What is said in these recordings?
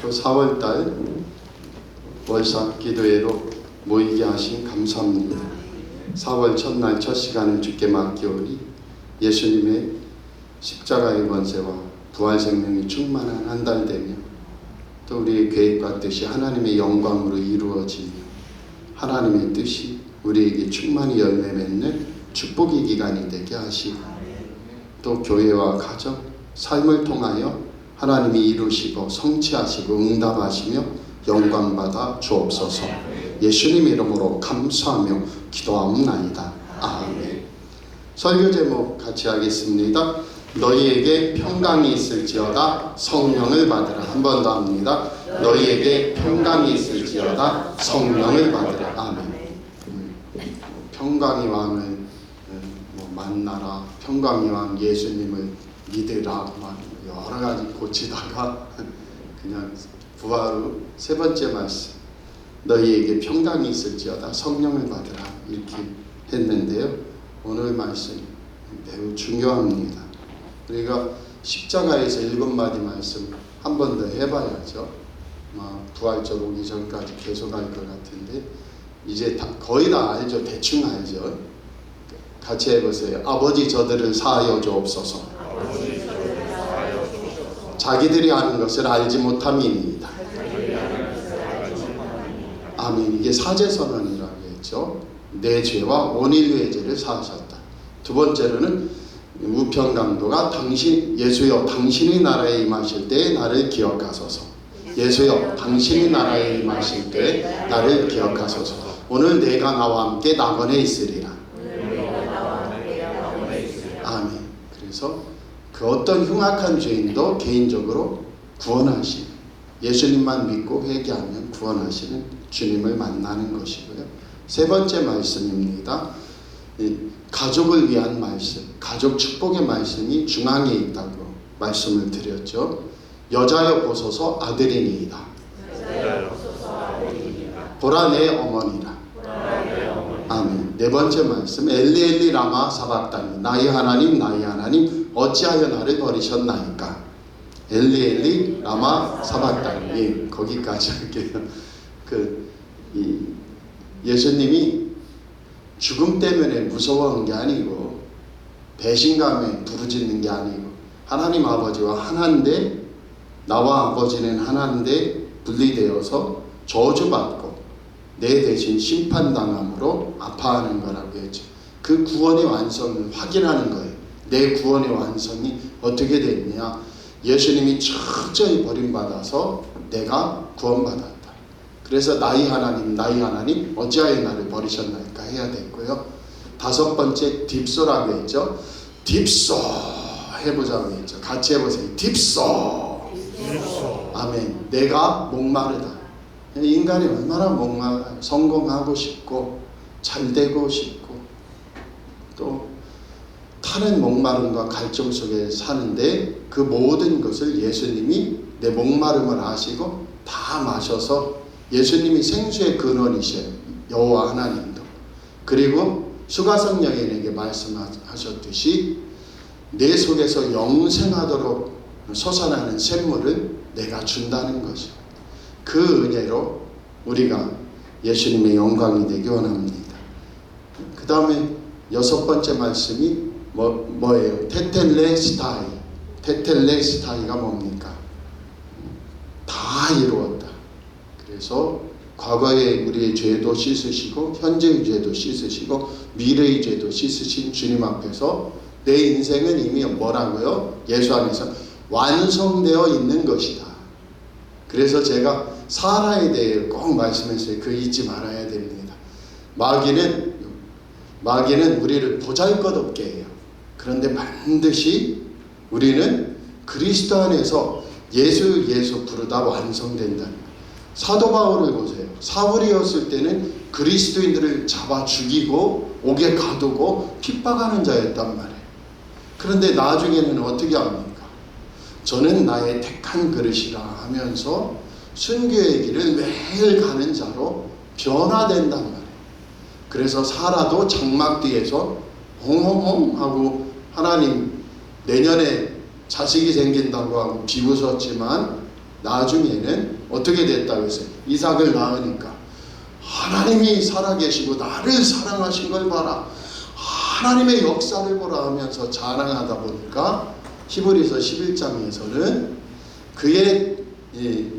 또 4월달 월삭 기도회로 모이게 하신 감사합니다. 4월 첫날 첫 시간을 주께 맡기오니 예수님의 십자가의 권세와 부활 생명이 충만한 한 달 되며 또 우리의 계획과 뜻이 하나님의 영광으로 이루어지며 하나님의 뜻이 우리에게 충만히 열매 맺는 축복의 기간이 되게 하시고 또 교회와 가정, 삶을 통하여 하나님이 이루시고 성취하시고 응답하시며 영광받아 주옵소서. 예수님 이름으로 감사하며 기도하옵나이다. 아멘. 설교 제목 같이 하겠습니다. 너희에게 평강이 있을지어다 성령을 받으라. 한 번 더 합니다. 너희에게 평강이 있을지어다 성령을 받으라. 아멘. 평강의 왕을 만나라, 평강의 왕 예수님을 믿으라, 여러 가지 고치다가 그냥 부활 세 번째 말씀, 너희에게 평강이 있을지어다 성령을 받으라 이렇게 했는데요. 오늘 말씀 매우 중요합니다. 우리가 십자가에서 7마디 말씀 한 번 더 해봐야죠. 부활절 오기 전까지 계속 할 것 같은데 이제 거의 다 알죠. 대충 알죠. 같이 해보세요. 아버지 저들을 사하여 주옵소서. 자기들이 아는 것을 알지 못함이니이다. 아멘. 이게 사제선언이라고 했죠. 내 죄와 온 인류의 죄를 사하셨다. 두 번째로는 우편강도가 예수여 당신의 나라에 임하실 때에 나를 기억하소서. 예수여 당신의 나라에 임하실 때에 나를 기억하소서. 오늘 내가 나와 함께 낙원에 있으리라. 아멘. 그래서 그 어떤 흉악한 죄인도 개인적으로 구원하시는, 예수님만 믿고 회개하면 구원하시는 주님을 만나는 것이고요. 세 번째 말씀입니다. 가족을 위한 말씀, 가족 축복의 말씀이 중앙에 있다고 말씀을 드렸죠. 여자여 보소서 아들이니이다. 보라 내 어머니라. 아멘. 네 번째 말씀, 엘리 엘리 라마 사박다니, 나의 하나님 나의 하나님 어찌하여 나를 버리셨나이까. 엘리 엘리 라마 사박다니. 예, 거기까지 할게요. 예수님이 죽음 때문에 무서워한 게 아니고 배신감에 부르짖는 게 아니고 하나님 아버지와 하나인데, 나와 아버지는 하나인데 분리되어서 저주받고 내 대신 심판당함으로 아파하는 거라고 했죠. 그 구원의 완성을 확인하는 거예요. 내 구원의 완성이 어떻게 됐냐. 예수님이 철저히 버림받아서 내가 구원받았다. 그래서 나의 하나님 나의 하나님 어찌하여 나를 버리셨나이까 해야 됐고요. 다섯 번째 딥소라고 했죠. 딥소 해보자고 했죠. 같이 해보세요. 딥소. 아멘. 내가 목마르다. 인간이 얼마나 목마르다. 성공하고 싶고 잘 되고 싶고 또 타는 목마름과 갈증 속에 사는데 그 모든 것을 예수님이 내 목마름을 아시고 다 마셔서, 예수님이 생수의 근원이셔요. 여호와 하나님도. 그리고 수가성여인에게 말씀하셨듯이 내 속에서 영생하도록 솟아나는 샘물을 내가 준다는 것이요. 그 은혜로 우리가 예수님의 영광이 되기 원합니다. 그 다음에 여섯 번째 말씀이 뭐예요? 테텔레스타이. 테텔레스타이가 뭡니까? 다 이루었다. 그래서 과거의 우리의 죄도 씻으시고 현재의 죄도 씻으시고 미래의 죄도 씻으신 주님 앞에서 내 인생은 이미 뭐라고요? 예수 안에서 완성되어 있는 것이다. 그래서 제가 사라에 대해 꼭 말씀했어요. 그 잊지 말아야 됩니다. 마귀는 우리를 보잘것없게 해요. 그런데 반드시 우리는 그리스도 안에서 예수 부르다 완성된다는 거예요. 사도 바울을 보세요. 사울이었을 때는 그리스도인들을 잡아 죽이고 옥에 가두고 핍박하는 자였단 말이에요. 그런데 나중에는 어떻게 합니까? 저는 나의 택한 그릇이라 하면서 순교의 길을 매일 가는 자로 변화된단 말이에요. 그래서 사라도 장막 뒤에서 홍홍홍 하고 하나님 내년에 자식이 생긴다고 하고 비웃었지만 나중에는 어떻게 됐다고 했어요? 이삭을 낳으니까 하나님이 살아계시고 나를 사랑하신 걸 봐라, 하나님의 역사를 보라 하면서 자랑하다 보니까 히브리서 11장에서는 그의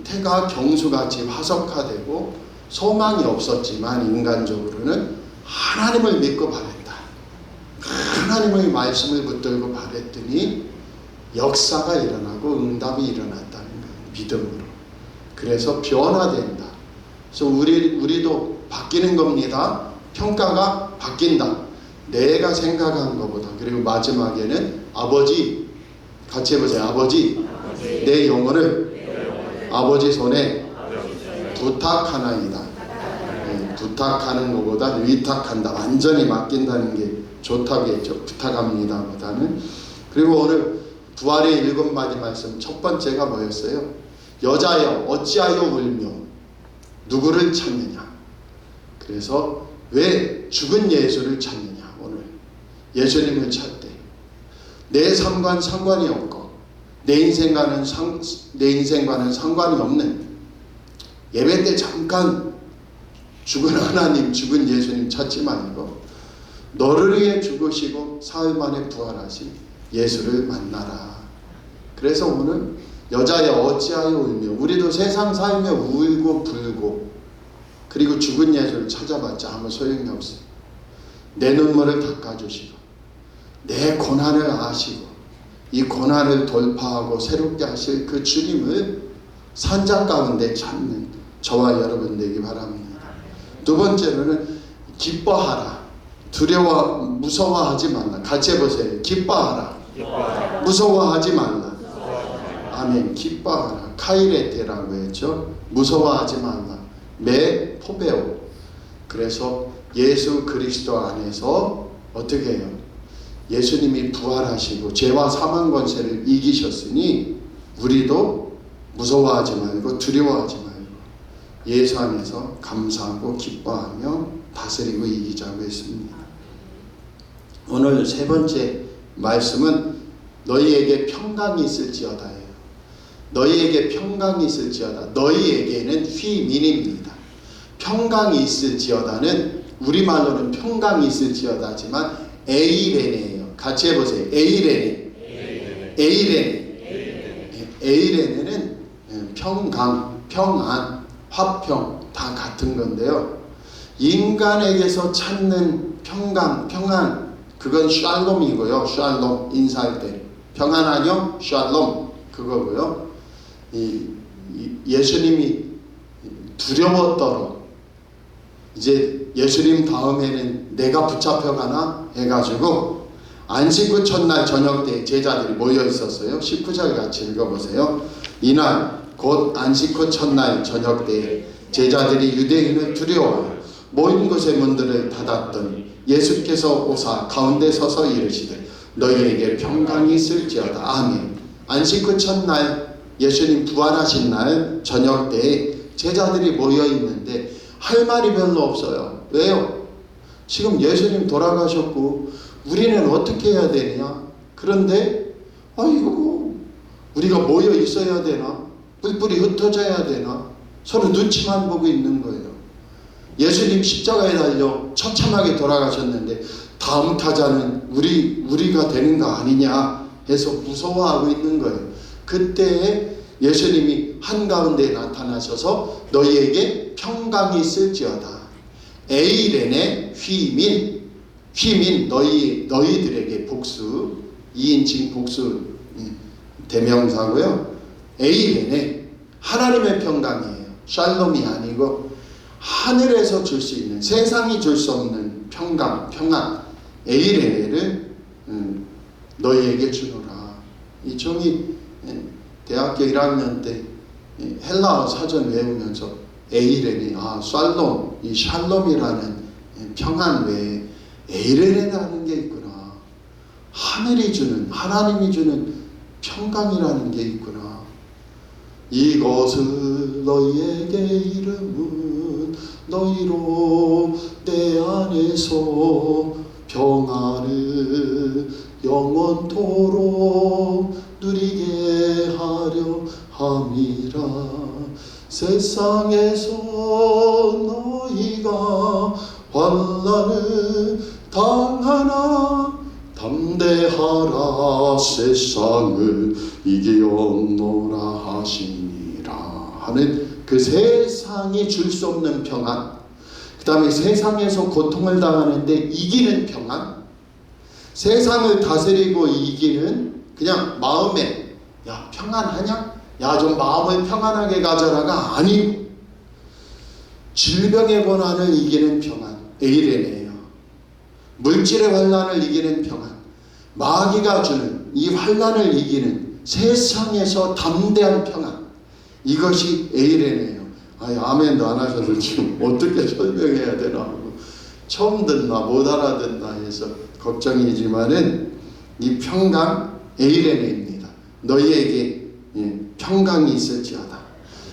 태가 경수같이 화석화되고 소망이 없었지만 인간적으로는 하나님을 믿고 바랬다. 하나님의 말씀을 붙들고 바랬더니 역사가 일어나고 응답이 일어났다는 거예요. 믿음으로. 그래서 변화된다. 그래서 우리도 바뀌는 겁니다. 평가가 바뀐다. 내가 생각한 것보다. 그리고 마지막에는 아버지, 같이 해보세요. 아버지, 내 영혼을 아버지 손에 부탁하나이다. 부탁하는 것보다 위탁한다. 완전히 맡긴다는 게 좋다겠죠. 부탁합니다 보다는. 그리고 오늘 부활의 7마디 말씀 첫 번째가 뭐였어요? 여자여 어찌하여 울며 누구를 찾느냐. 그래서 왜 죽은 예수를 찾느냐. 오늘 예수님을 찾되 내 삶과는 상관이 없고 내 인생과는 상관이 없는, 예배 때 잠깐 죽은 하나님, 죽은 예수님 찾지 말고 너를 위해 죽으시고 사흘 만에 부활하신 예수를 만나라. 그래서 오늘 여자여 어찌하여 울며, 우리도 세상 살며 울고 불고 그리고 죽은 예수를 찾아봤자 아무 소용이 없어요. 내 눈물을 닦아주시고 내 고난을 아시고 이 고난을 돌파하고 새롭게 하실 그 주님을 산장 가운데 찾는 저와 여러분 되기 바랍니다. 두 번째로는 기뻐하라. 무서워하지 말라. 같이 해보세요. 기뻐하라. 무서워하지 말라. 아멘. 기뻐하라. 카이레테라고 했죠. 무서워하지 말라. 매 포베오. 그래서 예수 그리스도 안에서 어떻게 해요? 예수님이 부활하시고 죄와 사망 권세를 이기셨으니 우리도 무서워하지 말고 두려워하지 말고 예수 안에서 감사하고 기뻐하며 다스리고 이기자고 했습니다. 오늘 세 번째 말씀은 너희에게 평강이 있을지어다예요. 너희에게 평강이 있을지어다. 너희에게는 휘민입니다. 평강이 있을지어다는 우리말로는 평강이 있을지어다지만 에이레네예요. 같이 해보세요. 에이레네는 평강, 평안, 화평 다 같은 건데요. 인간에게서 찾는 평강, 평안, 그건 샬롬이고요. 샬롬, 인사할 때 평안하뇨? 샬롬, 그거고요. 예수님이 두려웠더러 이제 예수님 다음에는 내가 붙잡혀가나 해가지고 안식구 첫날 저녁 때 제자들이 모여 있었어요. 19절 같이 읽어보세요. 이날 곧 안식구 첫날 저녁 때 제자들이 유대인을 두려워하여 모인 곳의 문들을 닫았더니 예수께서 오사 가운데 서서 이르시되 너희에게 평강이 있을지어다. 아멘. 안식구 첫날 예수님 부활하신 날 저녁 때 제자들이 모여 있는데 할 말이 별로 없어요. 왜요? 지금 예수님 돌아가셨고 우리는 어떻게 해야 되냐? 그런데 이거 우리가 모여 있어야 되나? 뿔뿔이 흩어져야 되나? 서로 눈치만 보고 있는 거예요. 예수님 십자가에 달려 처참하게 돌아가셨는데 다음 타자는 우리가 되는 거 아니냐 해서 무서워하고 있는 거예요. 그때 예수님이 한가운데 나타나셔서 너희에게 평강이 있을지어다. 에이렌의 휘민 너희들에게 복수, 2인칭 복수 대명사고요. 에이렌의 하나님의 평강이에요. 샬롬이 아니고 하늘에서 줄 수 있는, 세상이 줄 수 없는 평강, 평안, 에이레네를 너희에게 주노라. 이 종이 대학교 1학년 때 헬라어 사전 외우면서 에이레네, 샬롬, 이 샬롬이라는 평안 외에 에이레네라는 게 있구나. 하늘이 주는, 하나님이 주는 평강이라는 게 있구나. 이것을 너희에게 이름은 너희로 내 안에서 평안을 영원토록 누리게 하려 함이라. 세상에서 너희가 환난을 당하나 담대하라. 세상을 이기었노라 하시니라 하는 그 세상이 줄 수 없는 평안, 그 다음에 세상에서 고통을 당하는데 이기는 평안, 세상을 다스리고 이기는 그냥 마음에 야 평안하냐? 야 좀 마음을 평안하게 가져라가 아니고 질병의 고난을 이기는 평안, 에이레네요. 물질의 환난을 이기는 평안, 마귀가 주는 이 환난을 이기는 세상에서 담대한 평안, 이것이 에이레네요. 아멘도 안 하셔서 지금 어떻게 설명해야 되나 하고 처음 듣나 못 알아듣나 해서 걱정이지만은 이 평강 에이레네입니다. 너희에게 평강이 있을지어다.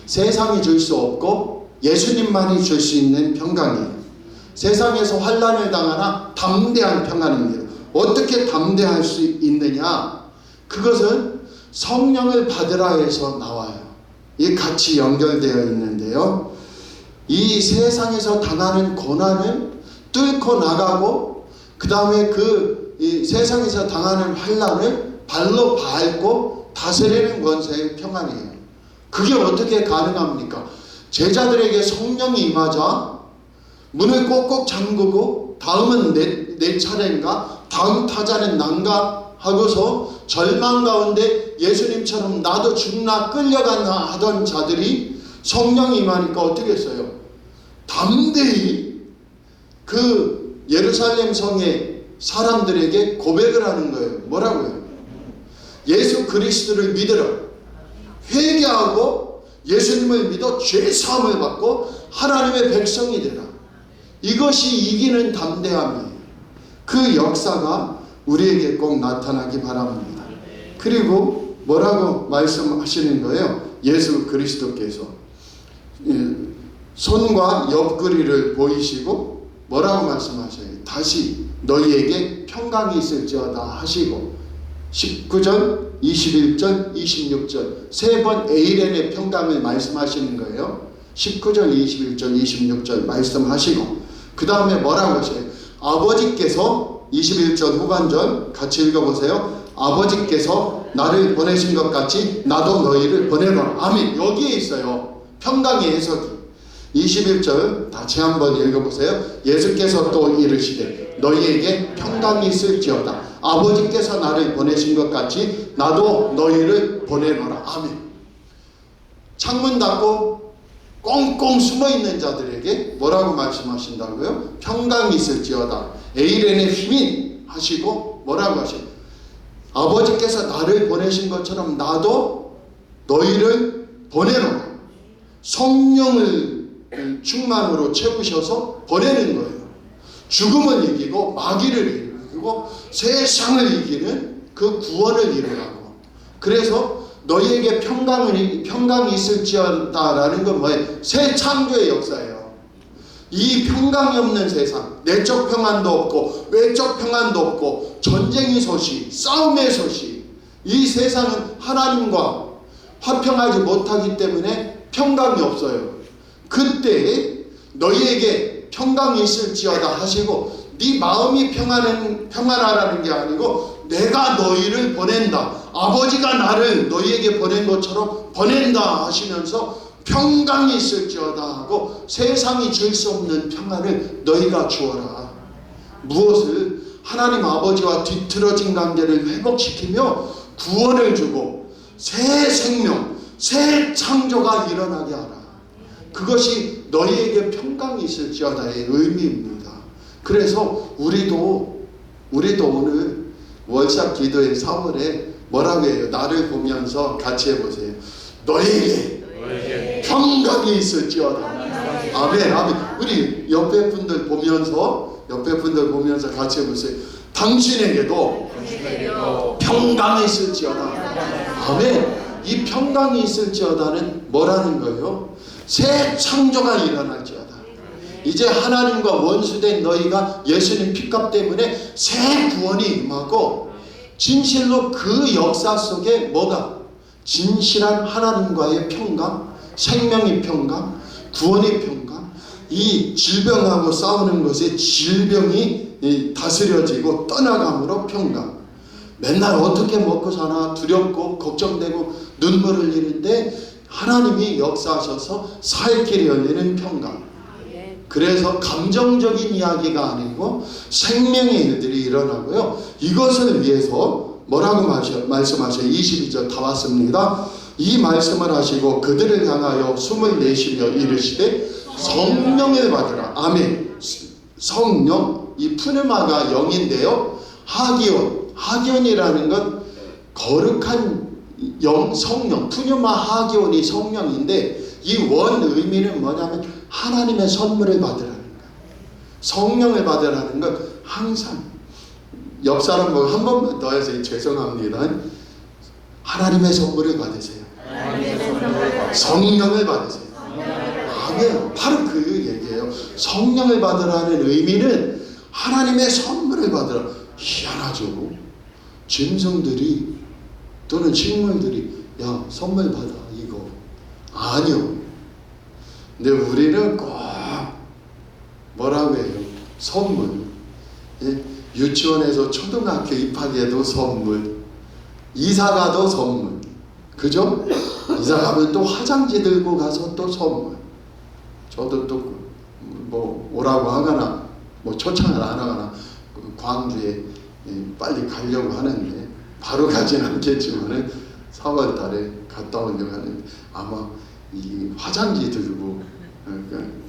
세상이 줄 수 없고 예수님만이 줄 수 있는 평강이에요. 세상에서 환난을 당하나 담대한 평안입니다. 어떻게 담대할 수 있느냐? 그것은 성령을 받으라 해서 나와요. 이게 같이 연결되어 있는데요. 이 세상에서 당하는 고난을 뚫고 나가고 그 다음에 이 세상에서 당하는 환난을 발로 밟고 다스리는 권세의 평안이에요. 그게 어떻게 가능합니까? 제자들에게 성령이 임하자 문을 꼭꼭 잠그고 다음은 내 차례인가? 다음 타자는 난가? 하고서 절망 가운데 예수님처럼 나도 죽나 끌려가나 하던 자들이 성령이 임하니까 어떻게 했어요? 담대히 그 예루살렘 성의 사람들에게 고백을 하는 거예요. 뭐라고요? 예수 그리스도를 믿으라. 회개하고 예수님을 믿어 죄사함을 받고 하나님의 백성이 되라. 이것이 이기는 담대함이에요. 그 역사가 우리에게 꼭 나타나기 바랍니다. 그리고 뭐라고 말씀하시는 거예요? 예수 그리스도께서 손과 옆구리를 보이시고 뭐라고 말씀하셔요? 다시 너희에게 평강이 있을지어다 하시고 19절, 21절, 26절 세 번 에이렌의 평강을 말씀하시는 거예요. 19절, 21절, 26절 말씀하시고 그 다음에 뭐라고 하셔요? 아버지께서 21절 후반절 같이 읽어보세요. 아버지께서 나를 보내신 것 같이 나도 너희를 보내노라. 아멘. 여기에 있어요. 평강의 해석이. 21절 다시 한번 읽어보세요. 예수께서 또 이르시되 너희에게 평강이 있을지어다. 아버지께서 나를 보내신 것 같이 나도 너희를 보내노라. 아멘. 창문 닫고 꽁꽁 숨어있는 자들에게 뭐라고 말씀하신다고요? 평강이 있을지어다. 에이렌의 힘인 하시고 뭐라고 하세요? 아버지께서 나를 보내신 것처럼 나도 너희를 보내노라. 성령을 충만으로 채우셔서 보내는 거예요. 죽음을 이기고 마귀를 이기고 세상을 이기는 그 구원을 이루라고. 그래서 너희에게 평강이 있을지어다라는 건 뭐예요? 새 창조의 역사예요. 이 평강이 없는 세상, 내적 평안도 없고 외적 평안도 없고 전쟁의 소식, 싸움의 소식, 이 세상은 하나님과 화평하지 못하기 때문에 평강이 없어요. 그때 너희에게 평강이 있을지어다 하시고 네 마음이 평안하라는 게 아니고 내가 너희를 보낸다. 아버지가 나를 너희에게 보낸 것처럼 보낸다 하시면서 평강이 있을지어다 하고 세상이 줄 수 없는 평안을 너희가 주어라. 무엇을? 하나님 아버지와 뒤틀어진 관계를 회복시키며 구원을 주고 새 생명, 새 창조가 일어나게 하라. 그것이 너희에게 평강이 있을지어다의 의미입니다. 그래서 우리도 오늘 월삭 기도의 4월에 뭐라고 해요? 나를 보면서 같이 해보세요. 너희에게 평강이 있을지어다. 아멘, 아멘. 우리 옆에 분들 보면서 같이 해보세요. 당신에게도 평강이 있을지어다. 아멘. 이 평강이 있을지어다는 뭐라는 거예요? 새 창조가 일어날지어다. 이제 하나님과 원수된 너희가 예수님 피값 때문에 새 구원이 임하고 진실로 그 역사 속에 뭐가? 진실한 하나님과의 평강, 생명의 평강, 구원의 평강, 이 질병하고 싸우는 것에 질병이 다스려지고 떠나감으로 평강. 맨날 어떻게 먹고 사나 두렵고 걱정되고 눈물을 흘리는데 하나님이 역사하셔서 살 길이 열리는 평강. 그래서 감정적인 이야기가 아니고 생명의 일들이 일어나고요. 이것을 위해서 뭐라고 말씀하셔요? 22절 다 왔습니다. 이 말씀을 하시고 그들을 향하여 숨을 내쉬며 이르시되 성령을 받으라. 아멘. 성령, 이 푸르마가 영인데요. 하기온이라는 건 거룩한 영, 성령. 푸르마 하기온이 성령인데 이 원 의미는 뭐냐면 하나님의 선물을 받으라는 거예요. 성령을 받으라는 건 항상 옆 사람 보고 한 번만 더 해서 죄송합니다. 하나님의 선물을 받으세요. 성령을 받으세요. 아멘. 바로 그 얘기예요. 성령을 받으라는 의미는 하나님의 선물을 받으라. 희한하죠. 짐승들이 또는 식물들이 야 선물 받아 이거 아니요. 근데 우리는 꼭 뭐라고 해요? 선물. 예? 유치원에서 초등학교 입학해도 선물, 이사가도 선물, 그죠? 이사가면 또 화장지 들고 가서 또 선물. 저도 또 뭐 오라고 하거나 뭐 초청을 안 하거나 광주에 빨리 가려고 하는데 바로 가진 않겠지만은 4월 달에 갔다 오려고 하는데 아마 이 화장지 들고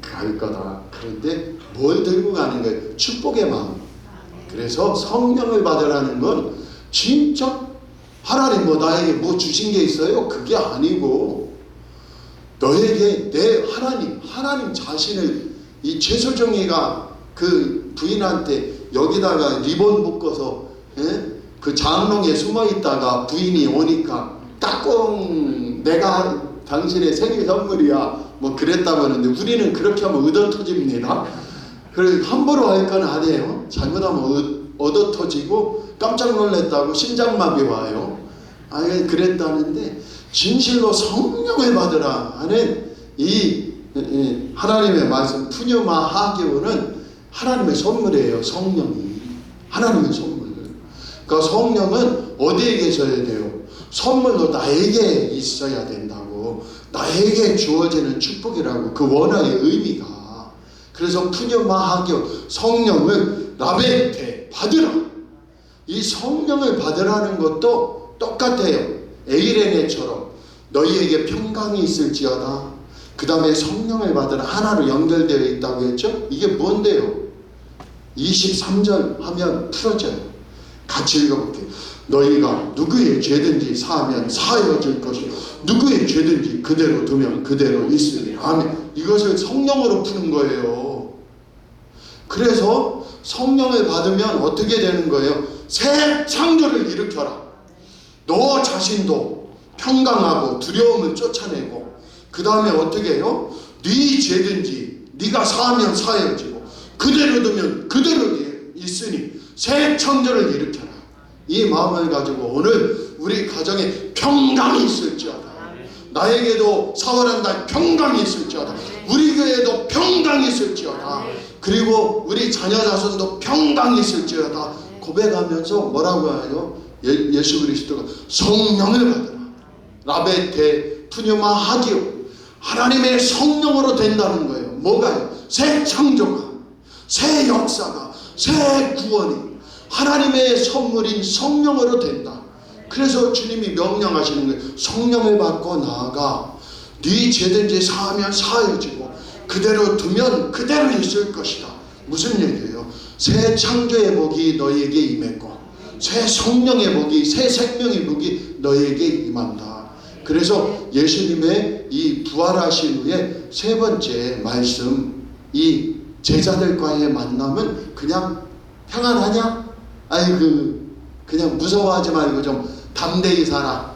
갈 거다. 그런데 뭘 들고 가는 거예요? 축복의 마음. 그래서 성령을 받으라는 건 진짜 하나님 뭐 나에게 뭐 주신 게 있어요? 그게 아니고 너에게 내 하나님 자신을 이 최소정이가 그 부인한테 여기다가 리본 묶어서 그 장롱에 숨어 있다가 부인이 오니까 까꿍 내가 당신의 생일 선물이야 뭐 그랬다고 하는데 우리는 그렇게 하면 얻어 터집니다. 그래 함부로 할 건 아니에요. 잘못하면 얻어 터지고 깜짝 놀랐다고 심장마비 와요. 아니 그랬다는데 진실로 성령을 받으라 하는 이 하나님의 말씀 푸뉴마 하기오는 하나님의 선물이에요. 성령이 하나님의 선물. 그러니까 성령은 어디에 계셔야 돼요? 선물로 나에게 있어야 된다고. 나에게 주어지는 축복이라고. 그 원어의 의미가. 그래서 푸뉴마 하기오 성령을 라베테 받으라. 이 성령을 받으라는 것도 똑같아요. 에이레네처럼 너희에게 평강이 있을지어다. 그 다음에 성령을 받으라 하나로 연결되어 있다고 했죠. 이게 뭔데요? 23절 하면 풀어져요. 같이 읽어볼게요. 너희가 누구의 죄든지 사하면 사하여질 것이요 누구의 죄든지 그대로 두면 그대로 있으리. 아멘. 이것을 성령으로 푸는 거예요. 그래서 성령을 받으면 어떻게 되는 거예요? 새 창조를 일으켜라. 너 자신도 평강하고 두려움을 쫓아내고 그 다음에 어떻게 해요? 네 죄든지 네가 사하면 사해지고 그대로 두면 그대로 있으니 새 창조를 일으켜라. 이 마음을 가지고 오늘 우리 가정에 평강이 있을지어다. 나에게도 4월 한 달 평강이 있을지어다. 우리 교회에도 평강이 있을지어다. 그리고 우리 자녀 자손도 평강이 있을지어다. 고백하면서 뭐라고 해요? 예수 그리스도가 성령을 받으라. 라베테 푸뉴마 하기오. 하나님의 성령으로 된다는 거예요. 뭐가요? 새 창조가, 새 역사가, 새 구원이 하나님의 선물인 성령으로 된다. 그래서 주님이 명령하시는 거예요. 성령을 받고 나아가 네 죄든지 사하면 사해지고 그대로 두면 그대로 있을 것이다. 무슨 얘기예요? 새 창조의 복이 너희에게 임했고 새 성령의 복이, 새 생명의 복이 너희에게 임한다. 그래서 예수님의 이 부활하신 후에 세 번째 말씀, 이 제자들과의 만남은 그냥 평안하냐? 그냥 무서워하지 말고 좀 담대히 살아.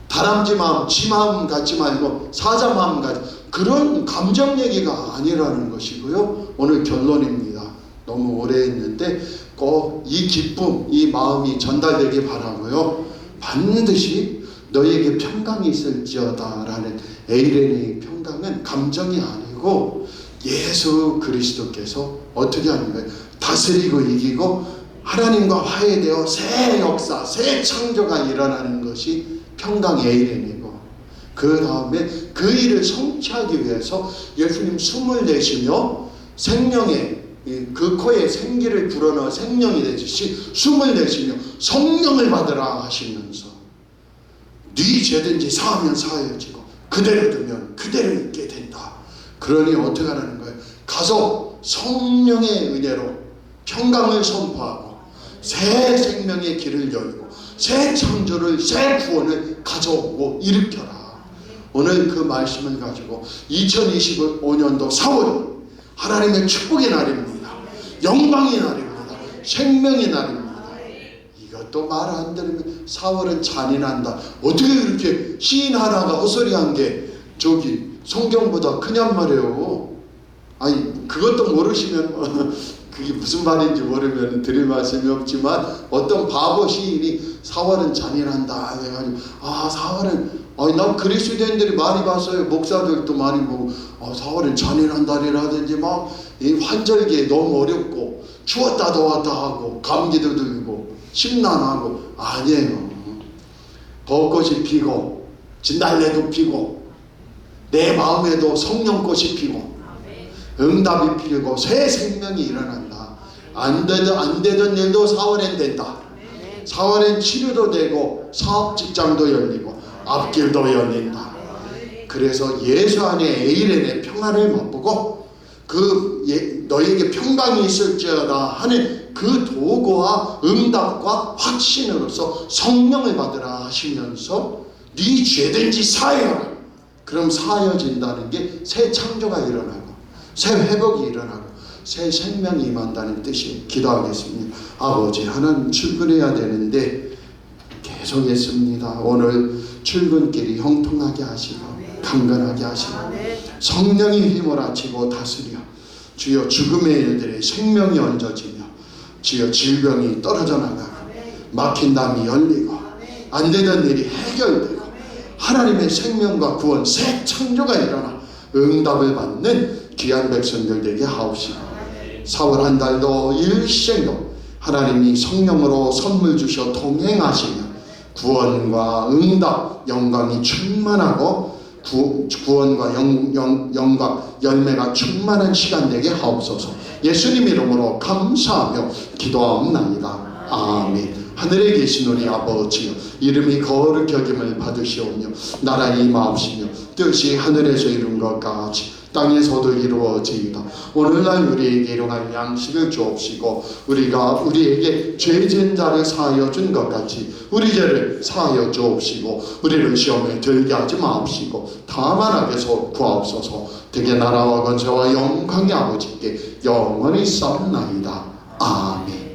다람쥐 마음, 쥐 마음 갖지 말고 사자 마음 갖지. 그런 감정 얘기가 아니라는 것이고요. 오늘 결론입니다. 너무 오래 했는데 꼭 이 기쁨, 이 마음이 전달되기 바라고요. 반드시 너희에게 평강이 있을지어다 라는 에이레네의 평강은 감정이 아니고 예수 그리스도께서 어떻게 하는 거예요? 다스리고 이기고 하나님과 화해되어 새 역사, 새 창조가 일어나는 것이 평강 에이레네고, 그 다음에 그 일을 성취하기 위해서 예수님 숨을 내쉬며 생명의 그 코에 생기를 불어넣어 생명이 되듯이 숨을 내쉬며 성령을 받으라 하시면서 네 죄든지 사하면 사하여지고 그대로 두면 그대로 있게 된다. 그러니 어떻게 하라는 거예요? 가서 성령의 은혜로 평강을 선포하고 새 생명의 길을 열고 새 창조를, 새 구원을 가져오고 일으켜라. 오늘 그 말씀을 가지고 2025년도 4월 하나님의 축복의 날입니다. 영광의 날입니다. 생명의 날입니다. 이것도 말 안 들으면 4월은 잔인한다. 어떻게 그렇게 시인 하나가 헛소리한 게 저기 성경보다 크냔 말이에요. 아니 그것도 모르시면 그게 무슨 말인지 모르면 드릴 말씀이 없지만, 어떤 바보 시인이 4월은 잔인한다 해가지고 4월은 난 그리스도인들이 많이 봤어요. 목사들도 많이 보고 4월은 잔인한 달이라든지 막 이 환절기에 너무 어렵고 추웠다 더웠다 하고 감기도 들고 심란하고. 아니에요. 벚꽃이 피고 진달래도 피고 내 마음에도 성령꽃이 피고 응답이 피고 새 생명이 일어난다. 안 되던 일도 4월엔 된다. 4월엔 치료도 되고 사업 직장도 열리고 앞길도 열린다. 그래서 예수 안에 에이렌의 평안을 맛보고 너에게 평강이 있을지어다 하는 그 도구와 응답과 확신으로서 성령을 받으라 하시면서 네 죄든지 사하여라. 그럼 사하여진다는 게 새 창조가 일어나고 새 회복이 일어나고 새 생명이 임한다는 뜻이. 기도하겠습니다. 아버지, 하나님 출근해야 되는데 계속했습니다. 오늘 출근길이 형통하게 하시고 강건하게 하시고 성령이 휘몰아치고 다스려 주여 죽음의 일들에 생명이 얹어지며 주여 질병이 떨어져 나가고 막힌 담이 열리고 안 되던 일이 해결되고 하나님의 생명과 구원, 새 창조가 일어나 응답을 받는 귀한 백성들 되게 하옵시고, 4월 한 달도 일생도 하나님이 성령으로 선물 주셔 동행하시며 구원과 응답, 영광이 충만하고 구원과 영광, 열매가 충만한 시간 되게 하옵소서. 예수님 이름으로 감사하며 기도하옵나이다. 아멘. 하늘에 계신 우리 아버지여, 이름이 거룩히 여김을 받으시오며 나라의 임하옵시며 뜻이 하늘에서 이룬 것 같이 땅에서도 이루어지이다. 오늘날 우리에게 일용할 양식을 주옵시고 우리에게 죄진 자를 사하여 준 것 같이 우리 죄를 사하여 주옵시고 우리를 시험에 들게 하지 마옵시고 다만 악에서 구하옵소서. 되게 나라와 권세와 영광의 아버지께 영원히 싸움나이다. 아멘.